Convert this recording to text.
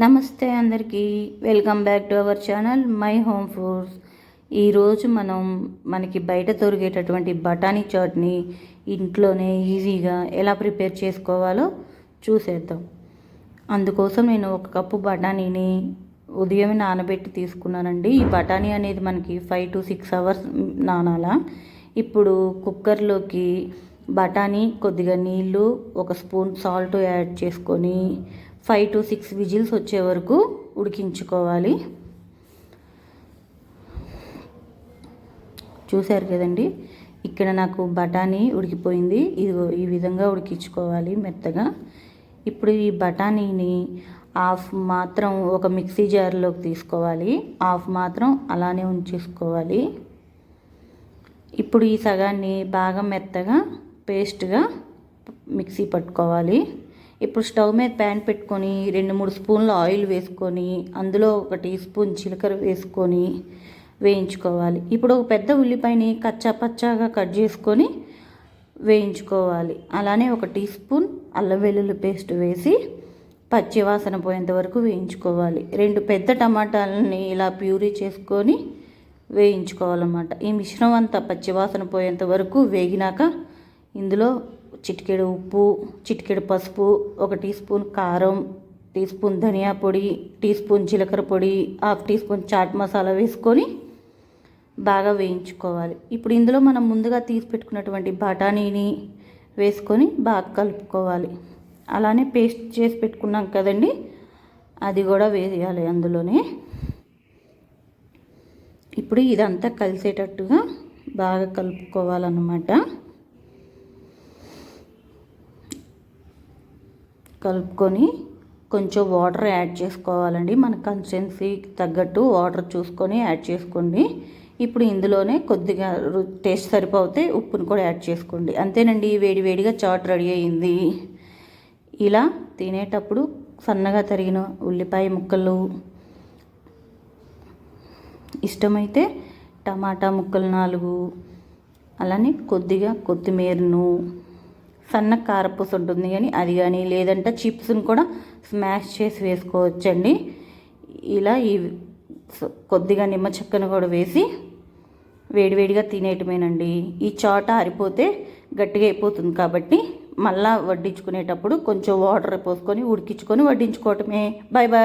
నమస్తే అందరికీ, welcome back to our channel my home foods. ఈరోజు మనకి బయట దొరికేటటువంటి బఠానీ చాట్ని ఇంట్లోనే ఈజీగా ఎలా ప్రిపేర్ చేసుకోవాలో చూసేద్దాం. అందుకోసం నేను 1 కప్పు బఠానీని ఉదయం నానబెట్టి తీసుకున్నానండి. ఈ బఠానీ అనేది మనకి 5 to 6 అవర్స్ నానాల. ఇప్పుడు కుక్కర్లోకి బఠానీ, కొద్దిగా నీళ్ళు, 1 స్పూన్ సాల్ట్ యాడ్ చేసుకొని 5 to 6 విజిల్స్ వచ్చే వరకు ఉడికించుకోవాలి. చూశారు కదండి, ఇక్కడ నాకు బఠానీ ఉడికిపోయింది. ఈ విధంగా ఉడికించుకోవాలి మెత్తగా. ఇప్పుడు ఈ బఠానీని హాఫ్ మాత్రం ఒక మిక్సీ జార్లోకి తీసుకోవాలి, హాఫ్ మాత్రం అలానే ఉంచేసుకోవాలి. ఇప్పుడు ఈ సగాన్ని బాగా మెత్తగా పేస్ట్గా మిక్సీ పట్టుకోవాలి. ఇప్పుడు స్టవ్ మీద ప్యాన్ పెట్టుకొని 2-3 స్పూన్ల ఆయిల్ వేసుకొని అందులో 1 టీ స్పూన్ జీలకర్ర వేసుకొని వేయించుకోవాలి. ఇప్పుడు ఒక పెద్ద ఉల్లిపాయని కచ్చా పచ్చాగా కట్ చేసుకొని వేయించుకోవాలి. అలానే 1 టీ స్పూన్ అల్లం వెల్లుల్లి పేస్ట్ వేసి పచ్చి వాసన పోయేంత వరకు వేయించుకోవాలి. 2 పెద్ద టమాటాలని ఇలా ప్యూరీ చేసుకొని వేయించుకోవాలన్నమాట. ఈ మిశ్రమం అంతా పచ్చి వాసన పోయేంత వరకు వేగినాక ఇందులో చిటికెడు ఉప్పు, చిటికెడు పసుపు, 1 టీ స్పూన్ కారం, టీ స్పూన్ ధనియా పొడి, టీ స్పూన్ జీలకర్ర పొడి, half teaspoon chaat masala వేసుకొని బాగా వేయించుకోవాలి. ఇప్పుడు ఇందులో మనం ముందుగా తీసి పెట్టుకున్నటువంటి బఠానీని వేసుకొని బాగా కలుపుకోవాలి. అలానే పేస్ట్ చేసి పెట్టుకున్నాం కదండి, అది కూడా వేయాలి అందులోనే. ఇప్పుడు ఇదంతా కలిసేటట్టుగా బాగా కలుపుకోవాలన్నమాట. కలుపుకొని కొంచెం వాటర్ యాడ్ చేసుకోవాలండి. మన కన్సిస్టెన్సీకి తగ్గట్టు వాటర్ చూసుకొని యాడ్ చేసుకోండి. ఇప్పుడు ఇందులోనే కొద్దిగా టేస్ట్ సరిపోతే ఉప్పును కూడా యాడ్ చేసుకోండి. అంతేనండి, వేడివేడిగా చాట్ రెడీ అయింది. ఇలా తినేటప్పుడు సన్నగా తరిగిన ఉల్లిపాయ ముక్కలు, ఇష్టమైతే టమాటా ముక్కలు 4, అలానే కొద్దిగా కొత్తిమీరను, సన్న కారపూస ఉంటుంది కానీ అది కానీ, లేదంటే చిప్స్ని కూడా స్మాష్ చేసి వేసుకోవచ్చండి. ఇలా కొద్దిగా నిమ్మ చెక్కను కూడా వేసి వేడివేడిగా తినేయటమేనండి. ఈ చాట్ ఆరిపోతే గట్టిగా అయిపోతుంది కాబట్టి మళ్ళీ వడ్డించుకునేటప్పుడు కొంచెం వాటర్ పోసుకొని ఉడికించుకొని వడ్డించుకోవటమే. Bye bye.